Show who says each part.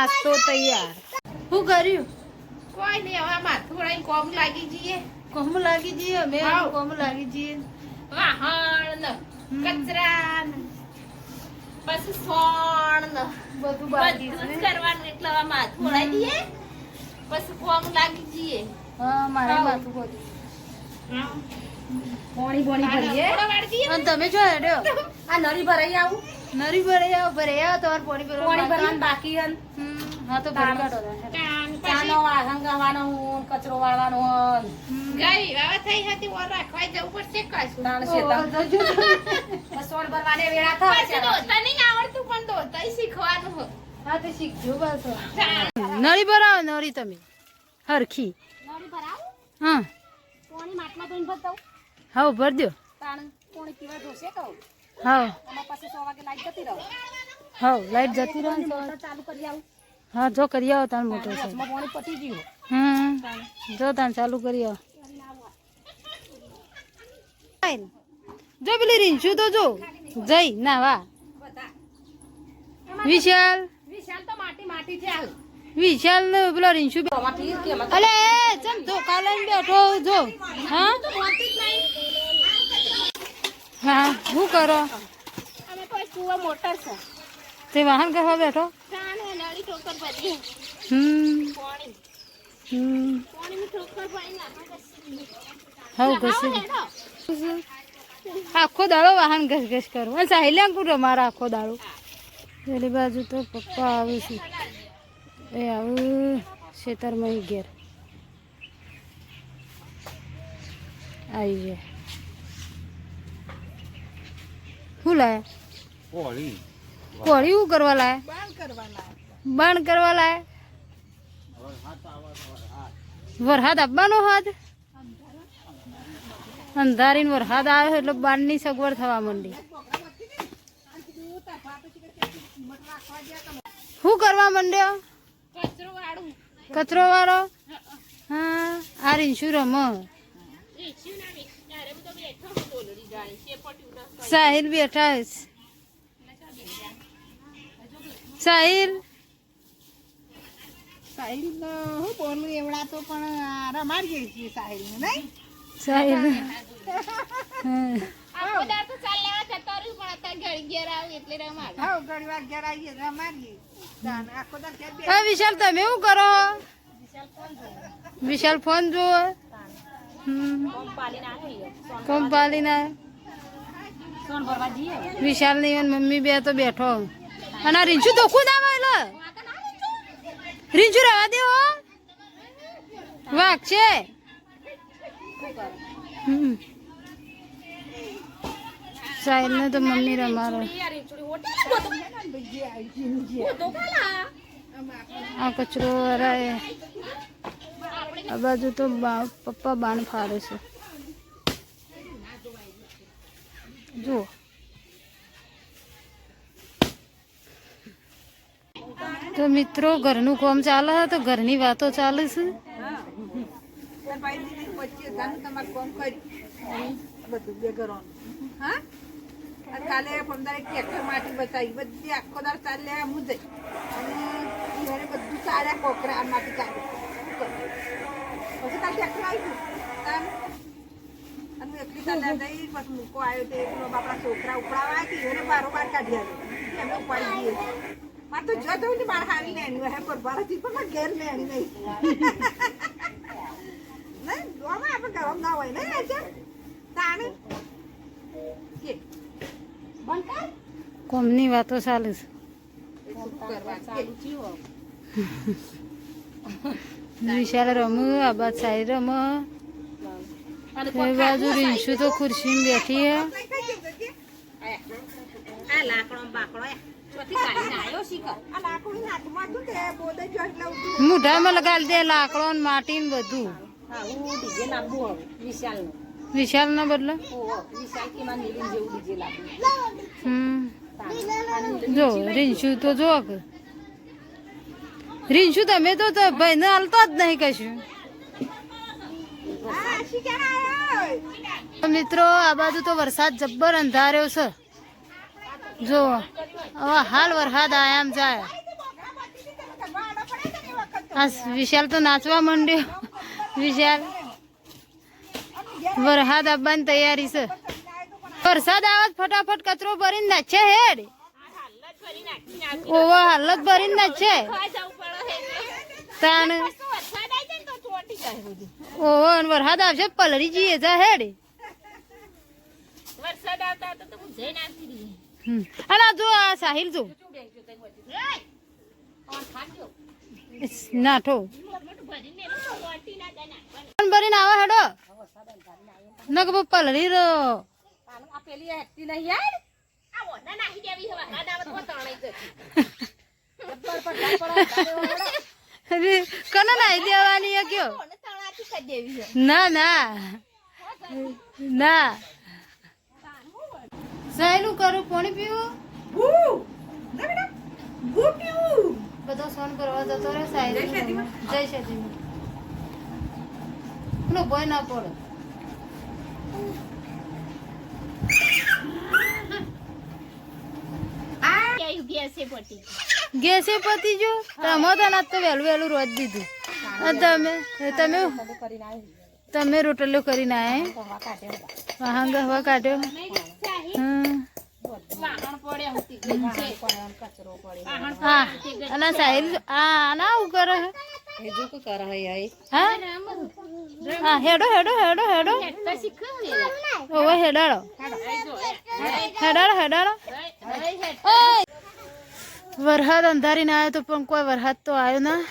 Speaker 1: નાસ્તો તૈયાર. શું કર્યું?
Speaker 2: કોઈ નહીં, હવે માથું વળાઈને કોમ લાગી જઈએ.
Speaker 1: કોમ લાગી જઈએ અમે. કોમ લાગી જઈએ.
Speaker 2: વાહણ કચરા પછી સોણ
Speaker 1: બધું બાકી
Speaker 2: બધું જ
Speaker 1: છે.
Speaker 2: કરવાનું એટલે હવે માથું વળાઈ દઈએ પછી કોમ લાગી જઈએ.
Speaker 1: હા મારે માથું ખોટું.
Speaker 3: પોણી બોણી ભરીએ
Speaker 2: થોડો વાળી દઈએ.
Speaker 1: અને તમે જો હેડ્યો
Speaker 3: આ નરી ભરાઈ આવું
Speaker 1: નરી ભરાઈ આવો તમારે પાણી
Speaker 3: પોણી ભરવાનું
Speaker 1: ભરવા.
Speaker 3: બાકી હન
Speaker 1: હા તો ભરી કાઢો.
Speaker 2: કામ
Speaker 3: ચાનો
Speaker 2: પછી
Speaker 3: વાસણ ગાવાનો હું કચરો વાળવાનો હન
Speaker 2: ગઈ હવે થઈ હતી ઓર રાખવા જવું પડશે કશું.
Speaker 3: તાણ શેતા સોણ ભરવાને વેળા થાય
Speaker 2: પછી દોતા નહીં આવડતું પણ દોતાય શીખવાનું હોય.
Speaker 1: હા તો શીખજો પાછો. નળી ભરાવો નળી તમે હરખી.
Speaker 3: નરી ભરાવું
Speaker 1: હા
Speaker 3: પોણી માટમાં ધોઈને ભરતા
Speaker 1: હા ભરજો.
Speaker 3: તાણ પોણી પીવા જોશે કહું
Speaker 1: હા
Speaker 3: આમાં પછી 100 વાગે લાઈટ જતી રહો
Speaker 1: હા લાઈટ જતી રહે ને તો.
Speaker 3: મોટર ચાલુ કરી આવું
Speaker 1: હા જો કરી આવો તાર મોટર છે.
Speaker 3: વચમાં પોણી પતી ગયું
Speaker 1: જો તાર ચાલુ કરી આવો. જો પેલી રીંછું તો જો જઈ ના વાહ વિશાલ
Speaker 3: વિશાલ તો માટી છે હાલ
Speaker 1: વિશાલ ને પેલો રીંછું
Speaker 3: માટી કેમ
Speaker 1: અલે ચમ ધોકા લઈને બેઠો જો. હા હા શું કરો?
Speaker 2: અમે કોઈ કુવા મોટર છે.
Speaker 1: તે વાહન કરવા બેઠો.
Speaker 2: ચાને નળી ઠોકર ભરીએ. પાણી પાણીની ઠોકર પાઈ નાખો.
Speaker 1: હા ઘસી આખો દાડો વાહન ઘસ કરો. અને સાહેલ્યા કુટો મારા આખો દાડો. પેલી બાજુ તો પપ્પા આવે છે. એ આવું ખેતરમાં ઘેર આવી જાય. શું લાયા? કોળી શું કરવા લાયા? બાણ કરવા લાયા. વરસાદ આપવાનો હાથ અંધારીને વરસાદ આવ્યો એટલે બાણની સગવડ થવા માંડી. શું કરવા માંડ્યો?
Speaker 2: કચરો વાળું.
Speaker 1: કચરો વાળો. હા આ રીંછું રમ. સાહિલ બેઠા છે. સાહિલ
Speaker 3: સાહિલ હું બોલું એવડા તો પણ રમાડીએ છીએ સાહિલ નહીં
Speaker 1: સાહિલ
Speaker 2: આખો દાડો તો ચાલ લેવા જતો રહ્યું પણ અત્યારે ઘડી ઘેર આવું એટલે રમાડ.
Speaker 3: હા ઘણી વાર ઘેર આવીએ રમાડીએ આખો દા ઘેર
Speaker 1: હા વિશાલ તમે શું કરો? વિશાલ ફોન જુઓ. કોમ પાલીને
Speaker 3: સોન ભરવા જઈએ
Speaker 1: વિશાલ ની મમ્મી બે તો બેઠો. અને આ રીંછું તો ખુદ આવે રીંછું રવા દે હો વાઘ છે. સાહિલ ને તો મમ્મી રમાડો. આ કચરો વરાય. આ બાજુ તો પપ્પા બાણ ફાડે છે. જુઓ તો મિત્રો ઘરનું કામ ચાલે છે તો ઘરની વાતો ચાલે છે.
Speaker 3: તમારે કોમ કરી બધું બે ઘરવાનું હા કાલે 15 ટ્રેક્ટર માટી બચાવી બધી આખો દાર ચાલ્યા હું જઈ અને બધું ચાલ્યા કોકરા માટી ચાલે પછી કાલે ટ્રેક્ટર આવી ગયું અને એટલી ચાલ્યા જઈ પછી મૂકો આવ્યો તે પેલો બાપડા છોકરા ઉપડાવા કે એને બારોબાર કાઢી આવ્યો એમને ઉપાડી દઈએ મારે તો જો તો બહાર હારી લેણી હે પર ભારતથી પણ ઘેર લેણી નહીં નહીં જોવામાં આપણે ગરમ ના હોય ને આજે તાણે કે બંધ
Speaker 1: કોમની વાતો ચાલે છે. વિશાલ રમ આ બાદ સાઈ રમ. એ બાજુ રીંછું તો ખુરશી બેઠી હે.
Speaker 3: આ લાકડો બાકડો ચોથી કાઢીને આવ્યો શીખર આ લાકડું નાકમાં હતું તે બોદે જો એટલે
Speaker 1: મૂઢામાં લગાડી દે લાકડો ને માટી ને બધું.
Speaker 3: હા હું ડીજે નાખું હવે વિશાલનું
Speaker 1: વિશાલ ના બદલે
Speaker 3: વિશાલ કે માં નીલિન જેવું ડીજે લાગુ
Speaker 1: જો રીંછું તો જો રીંછું તમે તો ભાઈ ને હાલતો જ નહીં કશું. મિત્રો આ બાજુ તો વરસાદ જબ્બર અંધાર્યો છે. જો હવે હાલ વરસાદ આયામ જાય. આ વિશાલ તો નાચવા માંડ્યો. વિશાલ વરસાદ આવવાની તૈયારી છે. વરસાદ આવે ફટાફટ કચરો ભરીને નાખે હેડ. ઓવો હાલત ભરીને નાખે તાણ. ઓહો અને વરસાદ આવશે પલળી જઈએ જા હેડ.
Speaker 2: વરસાદ આવતા તો હું જઈને આવતી રહી.
Speaker 1: અને આ જો આ સાહિલ જો નાઠો ભરીને આવે હેડો નક પલળી રો.
Speaker 3: આ પેલી હેઠી નહીં યાર
Speaker 2: આવો ના નાહી દેવી હવે આ દાવત કો તણાઈ જશે.
Speaker 1: અરે કને નાઈ દેવાની હે કયો?
Speaker 2: કોને તણાતી કરી દેવી છે.
Speaker 1: ના ના ના સાહેલું કરું પાણી પીવું
Speaker 3: ભૂ ના બેટા ભૂ પીવું
Speaker 1: બધો સોન કરવા જતો રે સાહેલ. જય સચિન નો ભય ના પડે.
Speaker 2: ક્યાંય ગેસે પટી
Speaker 1: ગેસે પતી જો તમે તો ના તો વહેલું વહેલું રોજ દીધું. અને તમે તમે રોટલીઓ કરીને આયા વાહન હવા કાઢ્યો.
Speaker 2: વાહણ પડ્યા હતી ગંજે કચરો પડે
Speaker 1: હા અને સાહેલ આ ના આવું કરે હે. હા હા હેડો હેડો હેડો હેડો
Speaker 2: તો શીખવ
Speaker 1: ઓવે હેડાડો હેડાડો હેડાડો. વરસાદ અંધારીને આવ્યો તો પણ કોઈ વરસાદ તો આવ્યો ના.